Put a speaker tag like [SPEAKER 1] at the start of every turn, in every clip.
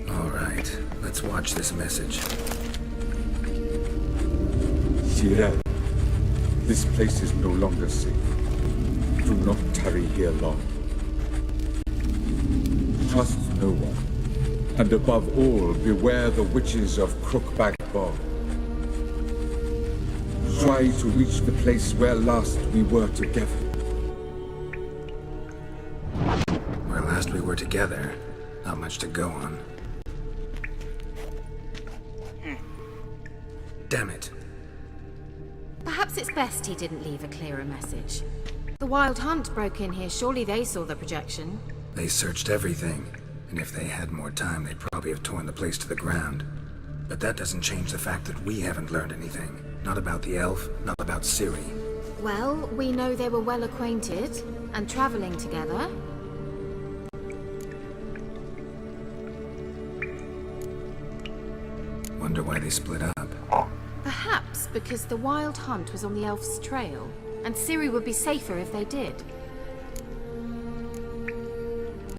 [SPEAKER 1] All right, let's watch this message.
[SPEAKER 2] Sirel, this place is no longer safe. Do not tarry here long. Trust no one, and above all, beware the witches of Crookback Bog. Try to reach the place where last we were together.
[SPEAKER 1] Where last we were together, not much to go on. Damn it.
[SPEAKER 3] Perhaps it's best he didn't leave a clearer message. The Wild Hunt broke in here, surely they saw the projection.
[SPEAKER 1] They searched everything, and if they had more time, they'd probably have torn the place to the ground. But that doesn't change the fact that we haven't learned anything. Not about the elf, not about Ciri.
[SPEAKER 3] Well, we know they were well acquainted, and traveling together.
[SPEAKER 1] Wonder why they split up.
[SPEAKER 3] Perhaps because the Wild Hunt was on the elf's trail, and Ciri would be safer if they did.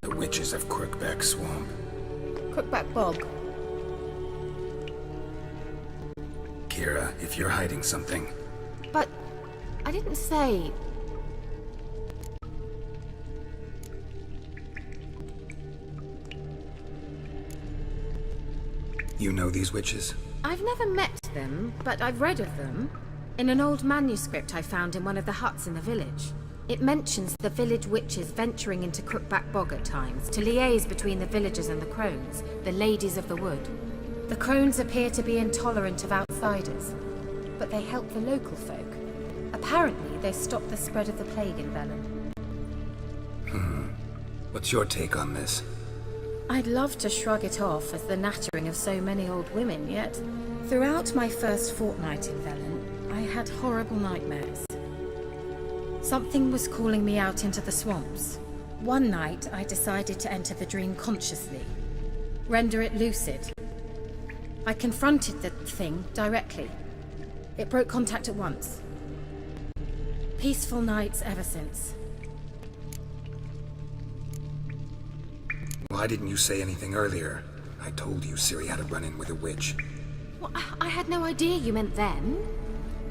[SPEAKER 1] The witches of Crookback Swamp.
[SPEAKER 3] Crookback Bog.
[SPEAKER 1] Kira, if you're hiding something...
[SPEAKER 3] But I didn't say...
[SPEAKER 1] You know these witches?
[SPEAKER 3] I've never met them, but I've read of them. In an old manuscript I found in one of the huts in the village. It mentions the village witches venturing into Crookback Bog at times to liaise between the villagers and the crones, the ladies of the wood. The crones appear to be intolerant of outsiders, but they help the local folk. Apparently, they stopped the spread of the plague in Velen.
[SPEAKER 1] What's your take on this?
[SPEAKER 3] I'd love to shrug it off as the nattering of so many old women, yet throughout my first fortnight in Velen, I had horrible nightmares. Something was calling me out into the swamps. One night, I decided to enter the dream consciously, render it lucid. I confronted the thing directly. It broke contact at once. Peaceful nights ever since.
[SPEAKER 1] Why didn't you say anything earlier? I told you Ciri had a run-in with a witch.
[SPEAKER 3] Well, I had no idea you meant then.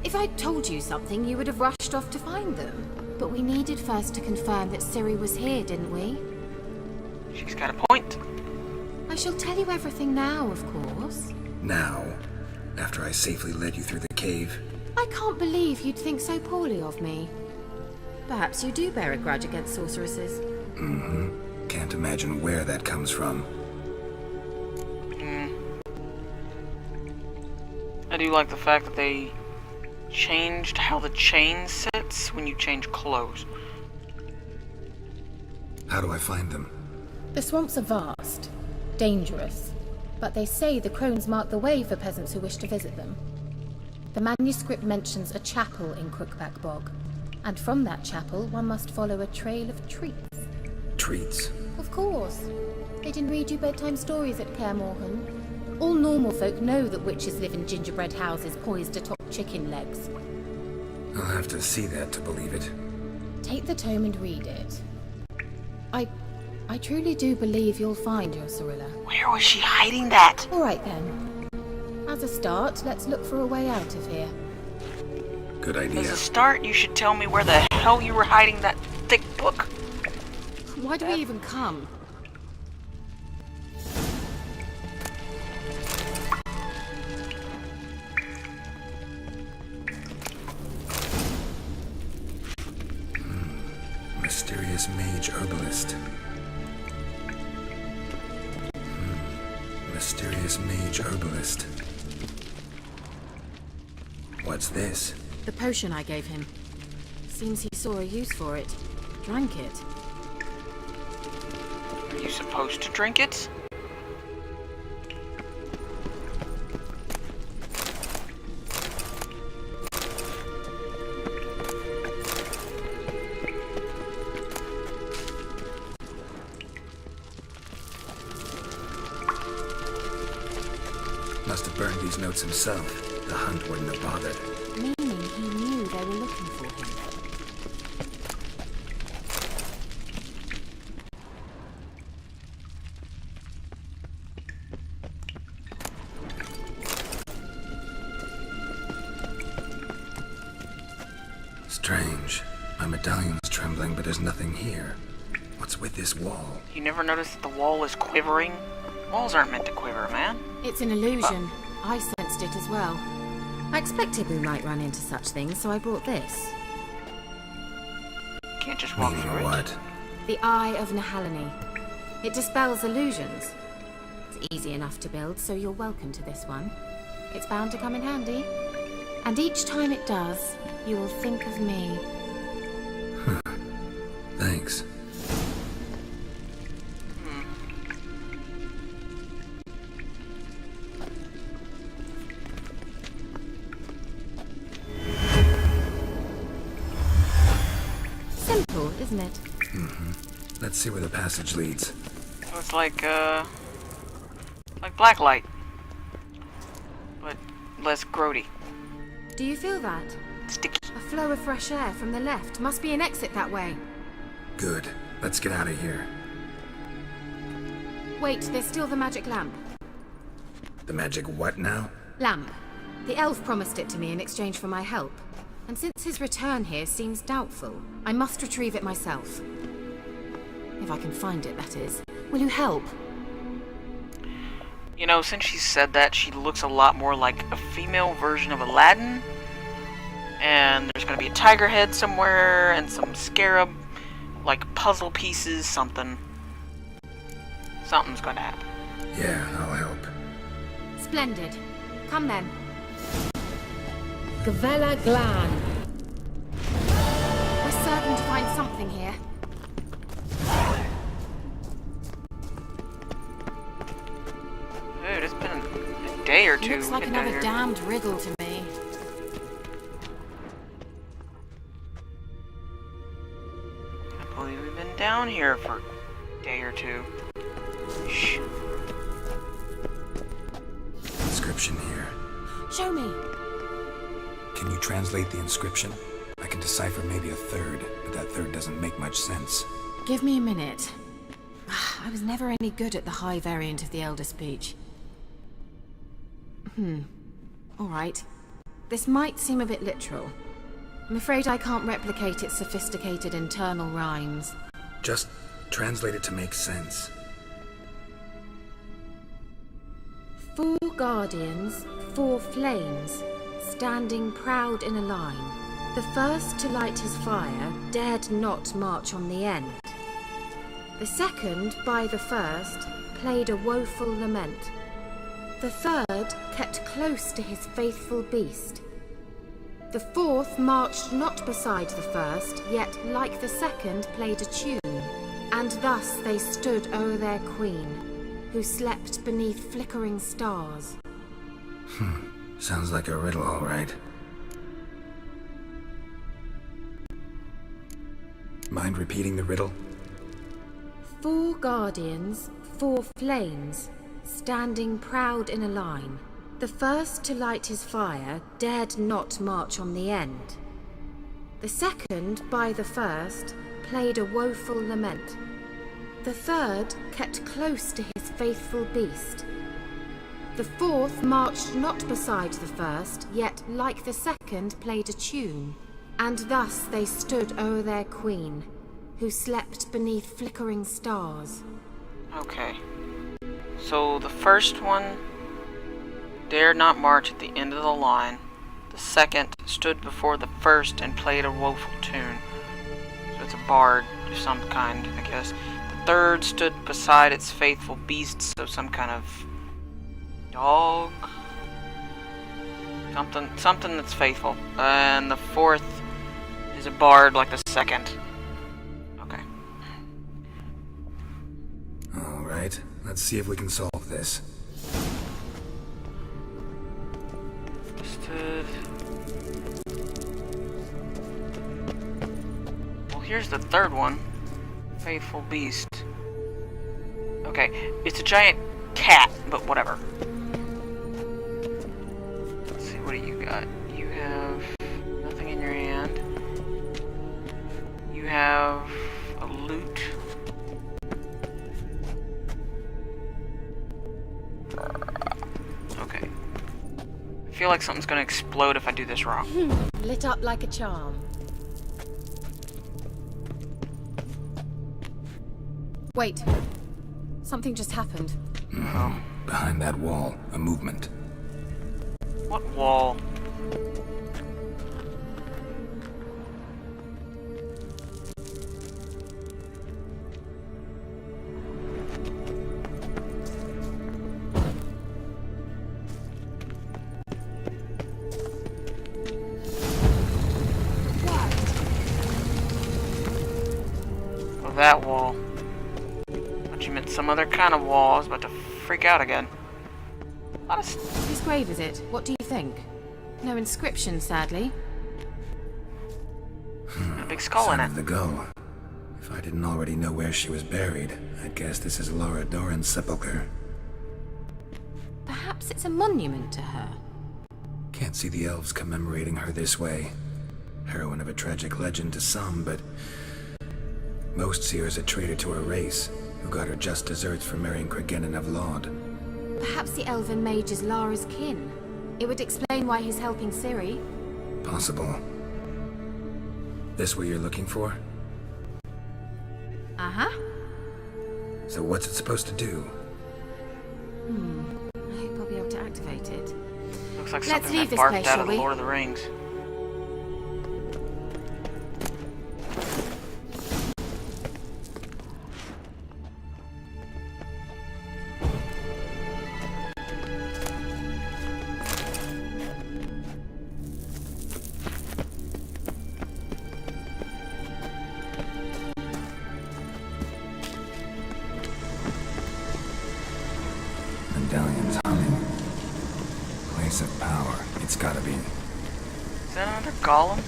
[SPEAKER 3] If I'd told you something, you would have rushed off to find them. But we needed first to confirm that Ciri was here, didn't we?
[SPEAKER 4] She's got a point.
[SPEAKER 3] I shall tell you everything now, of course.
[SPEAKER 1] Now? After I safely led you through the cave?
[SPEAKER 3] I can't believe you'd think so poorly of me. Perhaps you do bear a grudge against sorceresses.
[SPEAKER 1] Can't imagine where that comes from.
[SPEAKER 4] I do like the fact that they changed how the chain sits when you change clothes.
[SPEAKER 1] How do I find them?
[SPEAKER 3] The swamps are vast, dangerous, but they say the crones mark the way for peasants who wish to visit them. The manuscript mentions a chapel in Crookback Bog, and from that chapel one must follow a trail of treats.
[SPEAKER 1] Treats?
[SPEAKER 3] Of course. They didn't read you bedtime stories at Kaer Morhen. All normal folk know that witches live in gingerbread houses poised atop chicken legs.
[SPEAKER 1] I'll have to see that to believe it.
[SPEAKER 3] Take the tome and read it. I truly do believe you'll find your Cirilla.
[SPEAKER 4] Where was she hiding that?
[SPEAKER 3] All right then. As a start, let's look for a way out of here.
[SPEAKER 1] Good idea.
[SPEAKER 4] As a start, you should tell me where the hell you were hiding that thick book.
[SPEAKER 3] Why do we even come?
[SPEAKER 1] Mysterious mage herbalist. Mysterious mage herbalist. What's this?
[SPEAKER 3] The potion I gave him. Seems he saw a use for it. Drank it.
[SPEAKER 4] Are you supposed to drink it?
[SPEAKER 1] Must have burned these notes himself. The hunt wouldn't have bothered.
[SPEAKER 3] Meaning he knew they were looking for him.
[SPEAKER 1] Strange. My medallion's trembling, but there's nothing here. What's with this wall?
[SPEAKER 4] You never noticed that the wall is quivering? Walls aren't meant to quiver, man.
[SPEAKER 3] It's an illusion. I sensed it as well. I expected we might run into such things, so I brought this.
[SPEAKER 4] Can't just walk
[SPEAKER 1] Meaning
[SPEAKER 4] through it.
[SPEAKER 1] what?
[SPEAKER 3] The Eye of Nahalani. It dispels illusions. It's easy enough to build, so you're welcome to this one. It's bound to come in handy. And each time it does, you will think of me.
[SPEAKER 1] Thanks.
[SPEAKER 3] Simple, isn't it?
[SPEAKER 1] Let's see where the passage leads.
[SPEAKER 4] So it's like blacklight, but less grody.
[SPEAKER 3] Do you feel that?
[SPEAKER 4] Sticky.
[SPEAKER 3] A flow of fresh air from the left. Must be an exit that way.
[SPEAKER 1] Good. Let's get out of here.
[SPEAKER 3] Wait, there's still the magic lamp.
[SPEAKER 1] The magic what now?
[SPEAKER 3] Lamp. The elf promised it to me in exchange for my help. And since his return here seems doubtful, I must retrieve it myself. If I can find it, that is. Will you help?
[SPEAKER 4] You know, since she said that, she looks a lot more like a female version of Aladdin. And there's gonna be a tiger head somewhere, and some scarab, like puzzle pieces, something. Something's gonna happen.
[SPEAKER 1] Yeah, I'll help.
[SPEAKER 3] Splendid. Come then. Gavella Glan. We're certain to find something here.
[SPEAKER 4] Dude, it's been a day or two.
[SPEAKER 3] Looks like
[SPEAKER 4] getting down
[SPEAKER 3] another
[SPEAKER 4] here.
[SPEAKER 3] damned riddle to me.
[SPEAKER 4] I believe we've been down here for a day or two. Shh.
[SPEAKER 1] Inscription here.
[SPEAKER 3] Show me.
[SPEAKER 1] Can you translate the inscription? I can decipher maybe a third, but that third doesn't make much sense.
[SPEAKER 3] Give me a minute. I was never any good at the high variant of the Elder Speech. Alright. This might seem a bit literal. I'm afraid I can't replicate its sophisticated internal rhymes.
[SPEAKER 1] Just translate it to make sense.
[SPEAKER 3] 4 guardians, 4 flames, standing proud in a line. The first to light his fire dared not march on the end. The second, by the first, played a woeful lament. The third kept close to his faithful beast. The fourth marched not beside the first, yet like the second played a tune. And thus they stood o'er their queen, who slept beneath flickering stars.
[SPEAKER 1] Sounds like a riddle, all right. Mind repeating the riddle?
[SPEAKER 3] 4 guardians, 4 flames, standing proud in a line. The first to light his fire dared not march on the end. The second, by the first, played a woeful lament. The third kept close to his faithful beast. The fourth marched not beside the first, yet like the second played a tune. And thus they stood o'er their queen, who slept beneath flickering stars.
[SPEAKER 4] Okay. So the first one dared not march at the end of the line. The second stood before the first and played a woeful tune. So it's a bard of some kind, I guess. The third stood beside its faithful beast, so some kind of dog. Something that's faithful. And the fourth is a bard like the second. Okay.
[SPEAKER 1] All right, let's see if we can solve this.
[SPEAKER 4] Stood. Well, here's the third one. Faithful beast. Okay, it's a giant cat, but whatever. Let's see, what do you got? You have nothing in your hand. You have a lute. Okay. I feel like something's gonna explode if I do this wrong.
[SPEAKER 3] Lit up like a charm. Wait. Something just happened.
[SPEAKER 1] Behind that wall, a movement.
[SPEAKER 4] What wall? Oh, that wall. But you meant some other kind of wall. I was about to freak out again.
[SPEAKER 3] Whose grave is it? What do you think? No inscription, sadly.
[SPEAKER 4] A big skull in
[SPEAKER 1] Son
[SPEAKER 4] it.
[SPEAKER 1] of the gull. If I didn't already know where she was buried, I'd guess this is Laura Doran's sepulcher.
[SPEAKER 3] Perhaps it's a monument to her.
[SPEAKER 1] Can't see the elves commemorating her this way. Heroine of a tragic legend to some, but most see her as a traitor to her race, who got her just desserts for marrying Cregennan of Laud.
[SPEAKER 3] Perhaps the elven mage is Lara's kin. It would explain why he's helping Ciri.
[SPEAKER 1] Possible. This what you're looking for?
[SPEAKER 3] Uh-huh.
[SPEAKER 1] So what's it supposed to do?
[SPEAKER 3] I hope I'll be able to activate it.
[SPEAKER 4] Looks like
[SPEAKER 3] Let's
[SPEAKER 4] something
[SPEAKER 3] leave
[SPEAKER 4] that
[SPEAKER 3] this
[SPEAKER 4] barked
[SPEAKER 3] place,
[SPEAKER 4] out
[SPEAKER 3] shall
[SPEAKER 4] of the
[SPEAKER 3] we?
[SPEAKER 4] Lord of the Rings.
[SPEAKER 1] Medallion's humming. Place of power. It's gotta be.
[SPEAKER 4] Is that another golem?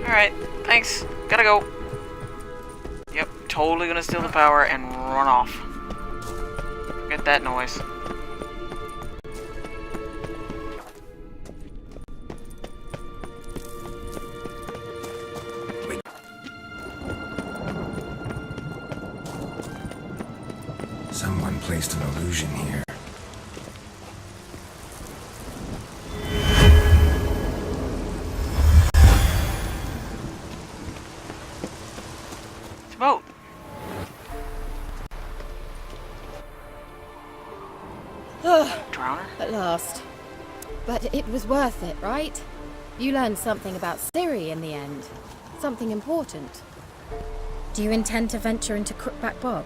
[SPEAKER 4] Alright, thanks. Gotta go. Yep, totally gonna steal the power and run off. Forget that noise.
[SPEAKER 1] Someone placed an illusion here.
[SPEAKER 4] It's a boat. Drowner?
[SPEAKER 3] At last. But it was worth it, right? You learned something about Ciri in the end. Something important. Do you intend to venture into Crookback Bog?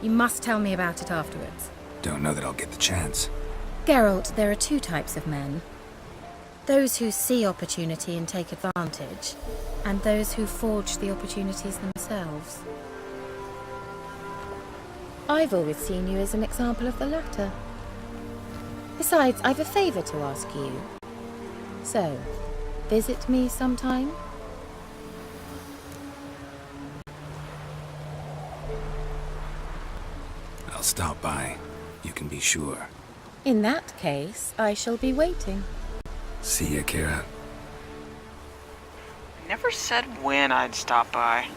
[SPEAKER 3] You must tell me about it afterwards.
[SPEAKER 1] Don't know that I'll get the chance.
[SPEAKER 3] Geralt, there are two types of men. Those who see opportunity and take advantage, and those who forge the opportunities themselves. I've always seen you as an example of the latter. Besides, I've a favor to ask you. So, visit me sometime?
[SPEAKER 1] I'll stop by. You can be sure.
[SPEAKER 3] In that case, I shall be waiting.
[SPEAKER 1] See ya, Kira.
[SPEAKER 4] I never said when I'd stop by.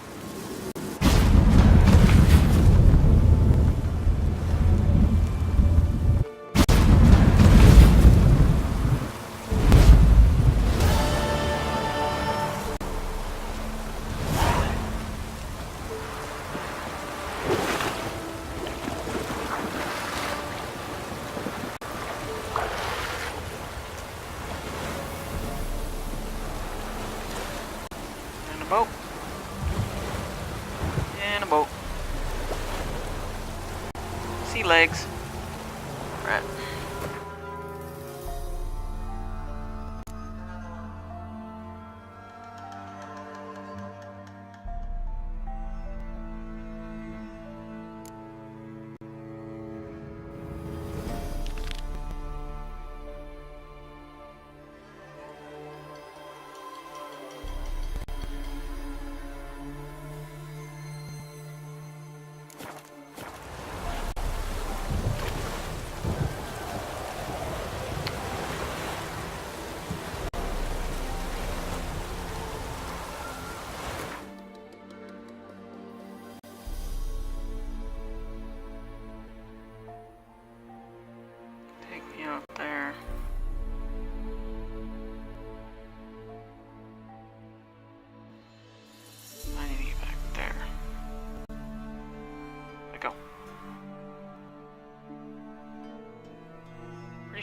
[SPEAKER 4] In a boat. In a boat. Sea legs. Right.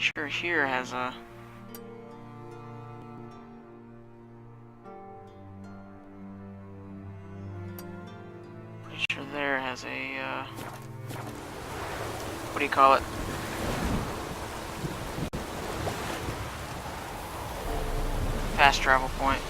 [SPEAKER 4] sure here has a... Pretty sure there has a, what do you call it? Fast travel point.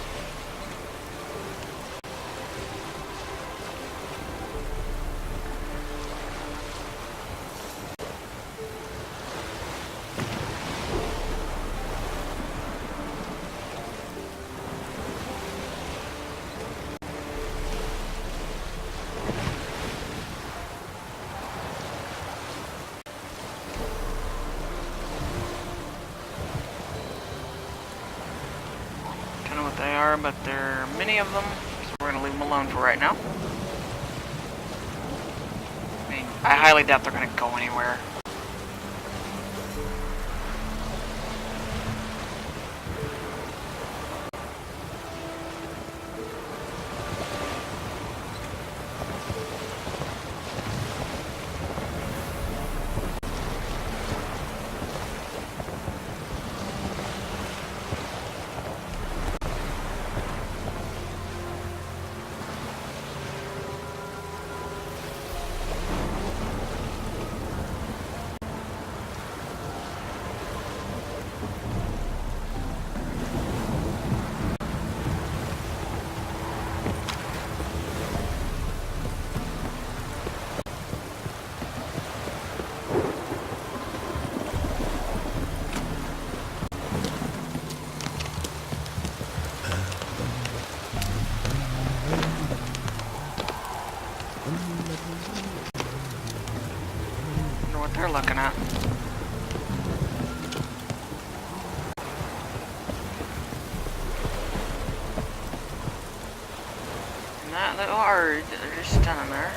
[SPEAKER 4] They are, but there are many of them, so we're gonna leave them alone for right now. I mean, I highly doubt they're gonna go anywhere. Wonder what they're looking at. And that little herd, they're just standing there.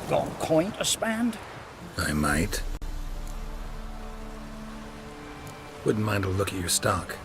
[SPEAKER 5] Got a coin to spend?
[SPEAKER 1] I might. Wouldn't mind a look at your stock.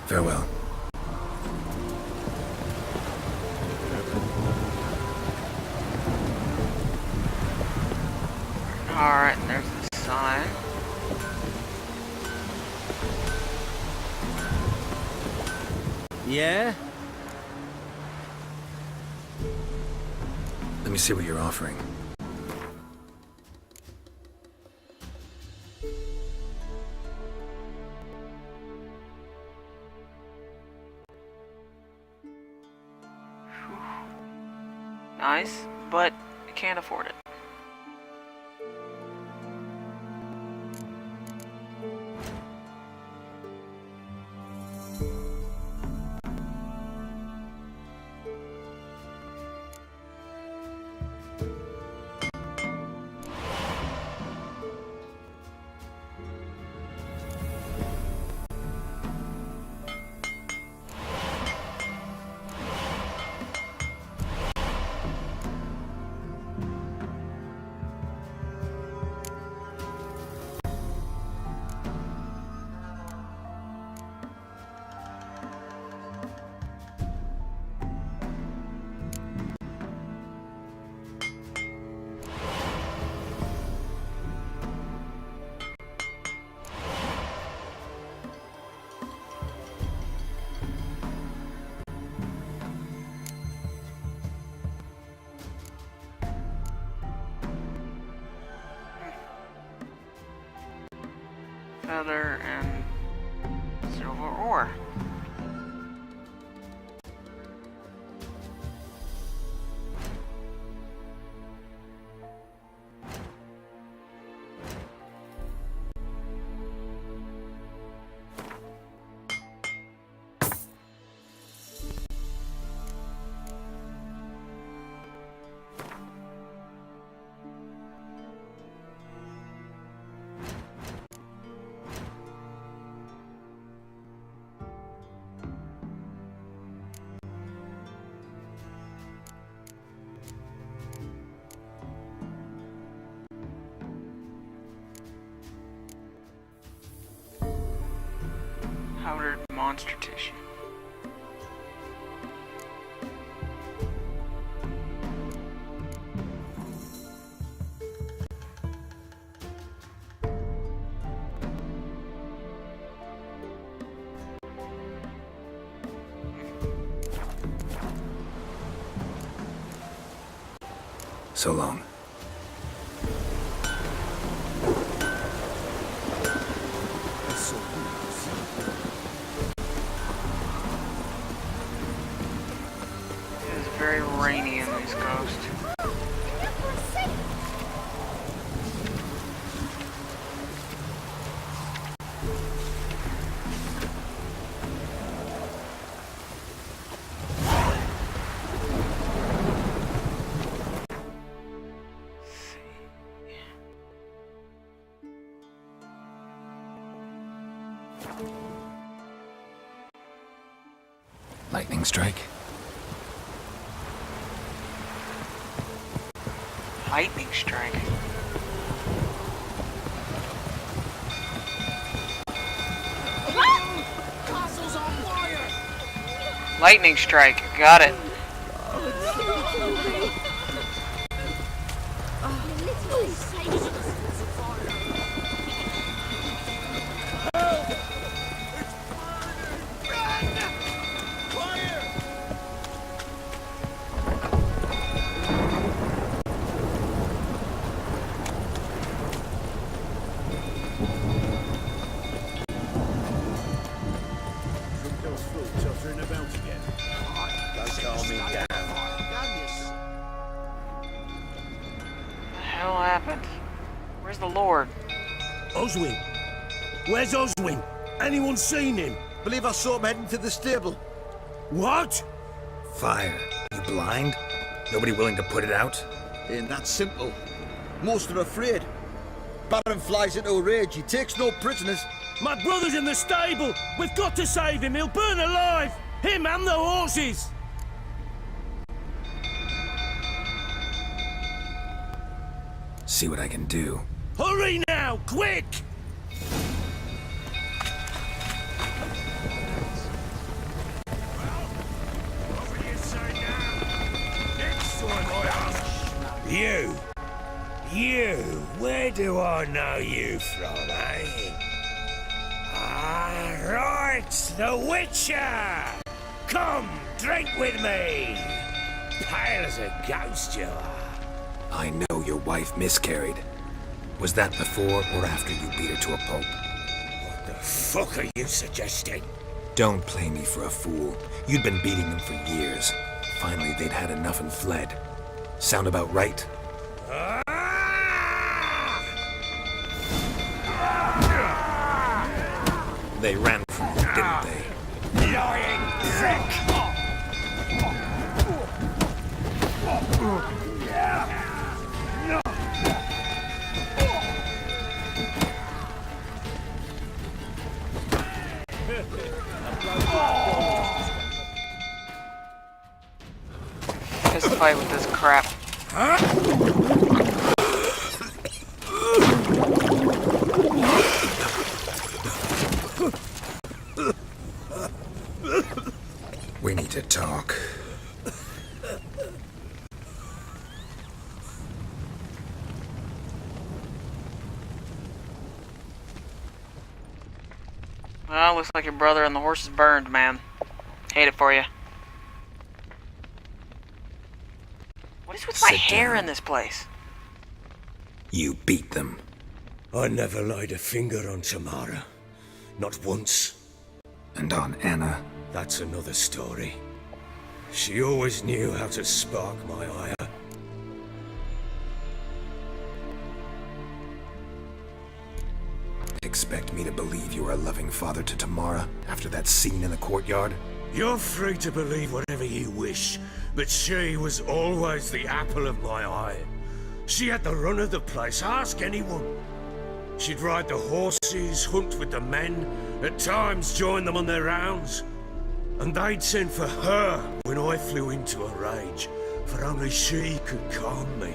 [SPEAKER 1] Farewell.
[SPEAKER 4] Alright, there's the sign.
[SPEAKER 5] Yeah?
[SPEAKER 1] Let me see what you're offering.
[SPEAKER 4] Nice, but I can't afford it. Feather and silver ore. Powdered monster tissue.
[SPEAKER 1] So long.
[SPEAKER 4] It is very rainy in these coasts.
[SPEAKER 1] Lightning strike.
[SPEAKER 4] Lightning strike.
[SPEAKER 6] Castle's on fire!
[SPEAKER 4] Lightning strike. Got it. What the hell happened? Where's the Lord?
[SPEAKER 7] Oswin? Where's Oswin? Anyone seen him?
[SPEAKER 6] Believe I saw him heading to the stable.
[SPEAKER 7] What?
[SPEAKER 1] Fire. You blind? Nobody willing to put it out?
[SPEAKER 6] Ain't that simple. Most are afraid. Baron flies into a rage. He takes no prisoners.
[SPEAKER 7] My brother's in the stable! We've got to save him! He'll burn alive! Him and the horses!
[SPEAKER 1] See what I can do.
[SPEAKER 7] Hurry now! Quick! You, where do I know you from, eh? Ah, right, the Witcher! Come, drink with me! Pale as a ghost you are.
[SPEAKER 1] I know your wife miscarried. Was that before or after you beat her to a pulp?
[SPEAKER 7] What the fuck are you suggesting?
[SPEAKER 1] Don't play me for a fool. You'd been beating them for years. Finally, they'd had enough and fled. Sound about right? They ran from you, didn't they?
[SPEAKER 7] Lying prick!
[SPEAKER 4] Fist fight with this crap.
[SPEAKER 1] We need to talk.
[SPEAKER 4] Well, looks like your brother and the horse is burned, man. Hate it for you. What is with my hair in this place?
[SPEAKER 1] You beat them.
[SPEAKER 7] I never laid a finger on Tamara. Not once.
[SPEAKER 1] And on Anna.
[SPEAKER 7] That's another story. She always knew how to spark my ire.
[SPEAKER 1] Expect me to believe you are a loving father to Tamara after that scene in the courtyard?
[SPEAKER 7] You're free to believe whatever you wish, but she was always the apple of my eye. She had the run of the place, ask anyone. She'd ride the horses, hunt with the men, at times join them on their rounds. And they'd send for her when I flew into a rage, for only she could calm me.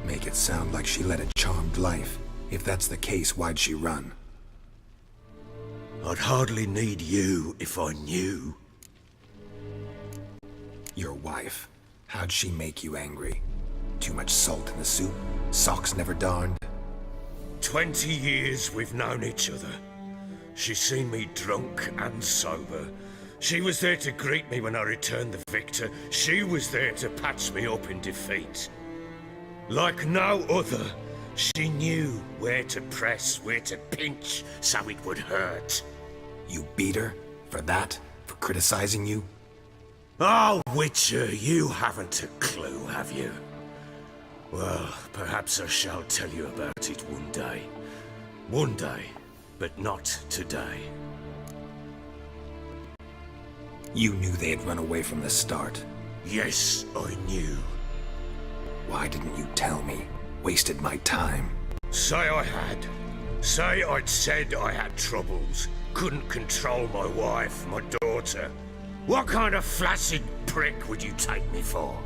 [SPEAKER 1] Make it sound like she led a charmed life. If that's the case, why'd she run?
[SPEAKER 7] I'd hardly need you if I knew.
[SPEAKER 1] Your wife. How'd she make you angry? Too much salt in the soup? Socks never darned?
[SPEAKER 7] 20 years we've known each other. She's seen me drunk and sober. She was there to greet me when I returned the victor. She was there to patch me up in defeat. Like no other, she knew where to press, where to pinch, so it would hurt.
[SPEAKER 1] You beat her? For that? For criticizing you?
[SPEAKER 7] Oh, Witcher, you haven't a clue, have you? Well, perhaps I shall tell you about it one day. One day, but not today.
[SPEAKER 1] You knew they had run away from the start.
[SPEAKER 7] Yes, I knew.
[SPEAKER 1] Why didn't you tell me? Wasted my time.
[SPEAKER 7] Say I had. Say I'd said I had troubles. Couldn't control my wife, my daughter. What kind of flaccid prick would you take me for?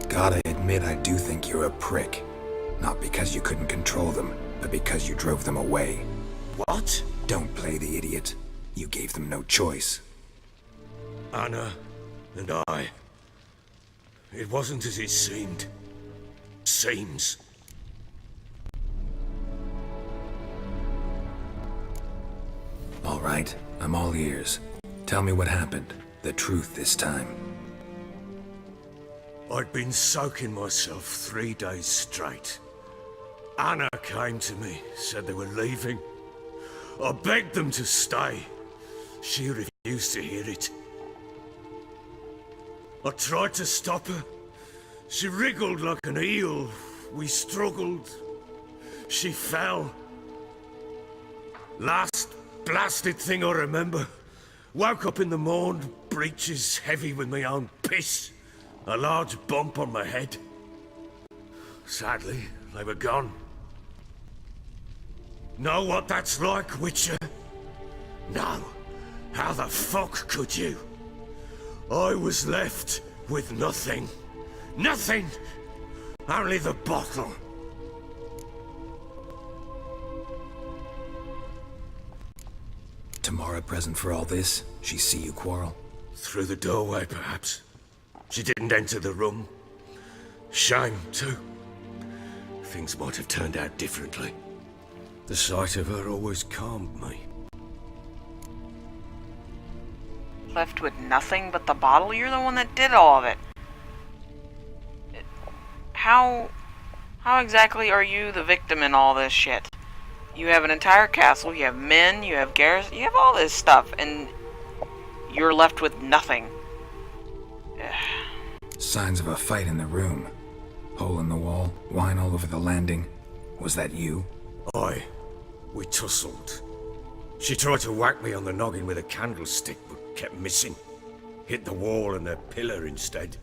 [SPEAKER 1] Gotta admit, I do think you're a prick. Not because you couldn't control them, but because you drove them away.
[SPEAKER 7] What?
[SPEAKER 1] Don't play the idiot. You gave them no choice.
[SPEAKER 7] Anna and I. It wasn't as it seemed. Seems.
[SPEAKER 1] All right, I'm all ears. Tell me what happened. The truth this time.
[SPEAKER 7] I'd been soaking myself 3 days straight. Anna came to me, said they were leaving. I begged them to stay. She refused to hear it. I tried to stop her. She wriggled like an eel. We struggled. She fell. Last blasted thing I remember. Woke up in the morn, breeches heavy with my own piss. A large bump on my head. Sadly, they were gone. Know what that's like, Witcher? No. How the fuck could you? I was left with nothing. Nothing! Only the bottle.
[SPEAKER 1] Tamara present for all this? She see you quarrel?
[SPEAKER 7] Through the doorway, perhaps. She didn't enter the room. Shame, too. Things might have turned out differently. The sight of her always calmed me.
[SPEAKER 4] Left with nothing but the bottle? You're the one that did all of it. How exactly are you the victim in all this shit? You have an entire castle, you have men, you have garrison, you have all this stuff, and you're left with nothing.
[SPEAKER 1] Signs of a fight in the room. Hole in the wall, wine all over the landing. Was that you?
[SPEAKER 7] Aye. We tussled. She tried to whack me on the noggin with a candlestick, but kept missing. Hit the wall and a pillar instead.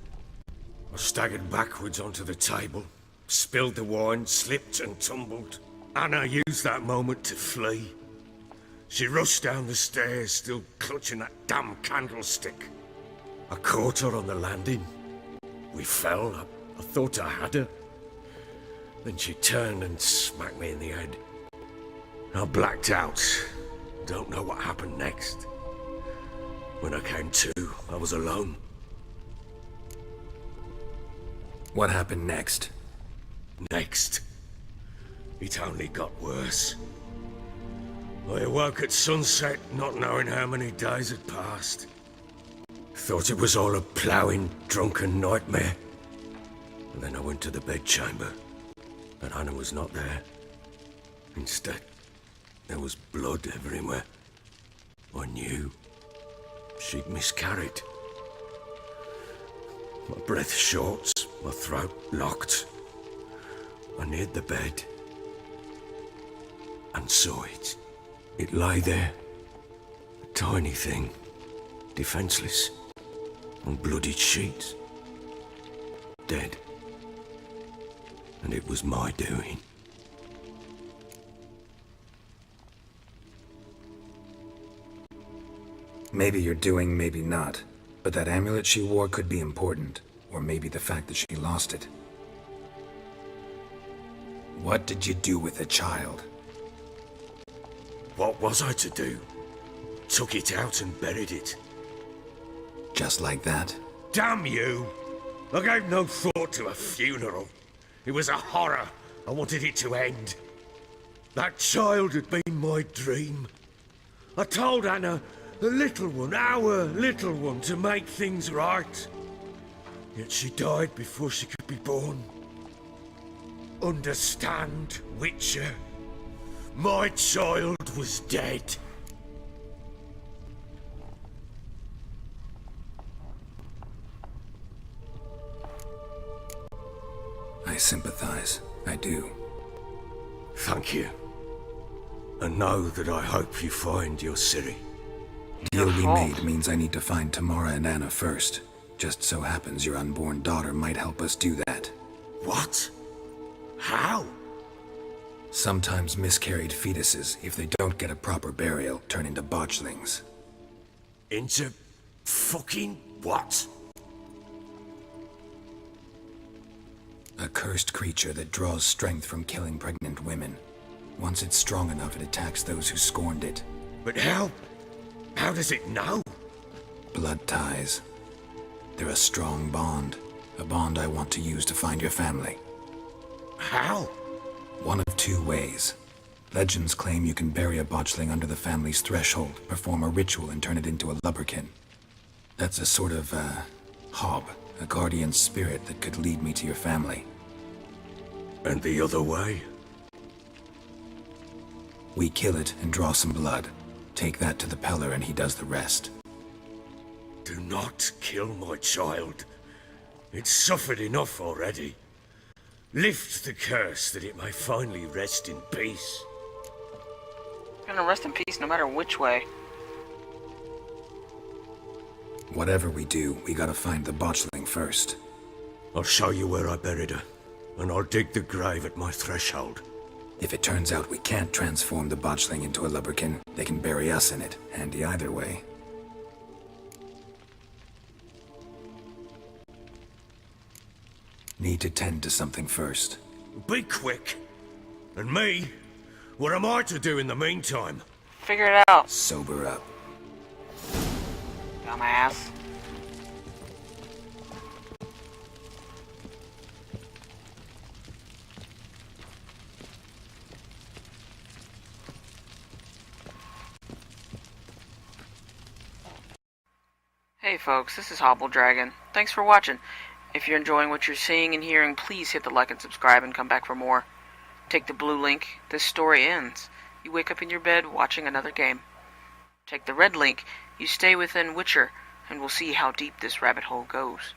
[SPEAKER 7] I staggered backwards onto the table, spilled the wine, slipped and tumbled. Anna used that moment to flee. She rushed down the stairs, still clutching that damn candlestick. I caught her on the landing. We fell. I thought I had her. Then she turned and smacked me in the head. I blacked out. Don't know what happened next. When I came to, I was alone.
[SPEAKER 1] What happened next?
[SPEAKER 7] Next, it only got worse. I awoke at sunset, not knowing how many days had passed. Thought it was all a ploughing, drunken nightmare. And then I went to the bedchamber, but Anna was not there. Instead, there was blood everywhere. I knew she'd miscarried. My breath short, my throat locked. I neared the bed and saw it. It lay there, a tiny thing, defenseless, on bloodied sheets, dead. And it was my doing.
[SPEAKER 1] Maybe you're doing, maybe not. But that amulet she wore could be important, or maybe the fact that she lost it. What did you do with the child?
[SPEAKER 7] What was I to do? Took it out and buried it.
[SPEAKER 1] Just like that?
[SPEAKER 7] Damn you! I gave no thought to a funeral. It was a horror. I wanted it to end. That child had been my dream. I told Anna, the little one, our little one, to make things right. Yet she died before she could be born. Understand, Witcher? My child was dead.
[SPEAKER 1] I sympathize. I do.
[SPEAKER 7] Thank you. And know that I hope you find your Ciri.
[SPEAKER 1] Deal we
[SPEAKER 4] fault.
[SPEAKER 1] made means I need to find Tamara and Anna first. Just so happens your unborn daughter might help us do that.
[SPEAKER 7] What? How?
[SPEAKER 1] Sometimes miscarried fetuses, if they don't get a proper burial, turn into botchlings.
[SPEAKER 7] Into fucking what?
[SPEAKER 1] A cursed creature that draws strength from killing pregnant women. Once it's strong enough, it attacks those who scorned it.
[SPEAKER 7] But how? How does it know?
[SPEAKER 1] Blood ties. They're a strong bond. A bond I want to use to find your family.
[SPEAKER 7] How?
[SPEAKER 1] One of two ways. Legends claim you can bury a botchling under the family's threshold, perform a ritual, and turn it into a lubberkin. That's a sort of, Hobble, a guardian spirit that could lead me to your family.
[SPEAKER 7] And the other way?
[SPEAKER 1] We kill it and draw some blood. Take that to the Peller and he does the rest.
[SPEAKER 7] Do not kill my child. It's suffered enough already. Lift the curse that it may finally rest in peace.
[SPEAKER 4] It's gonna rest in peace no matter which way.
[SPEAKER 1] Whatever we do, we gotta find the botchling first.
[SPEAKER 7] I'll show you where I buried her, and I'll dig the grave at my threshold.
[SPEAKER 1] If it turns out we can't transform the botchling into a lubberkin, they can bury us in it. Handy either way. Need to tend to something first.
[SPEAKER 7] Be quick. And me? What am I to do in the meantime?
[SPEAKER 4] Figure it out,
[SPEAKER 1] Sober up.
[SPEAKER 4] dumbass. Hey folks, this is Hobble Dragon. Thanks for watching. If you're enjoying what you're seeing and hearing, please hit the like and subscribe and come back for more. Take the blue link. This story ends. You wake up in your bed watching another game. Take the red link. You stay within Witcher, and we'll see how deep this rabbit hole goes.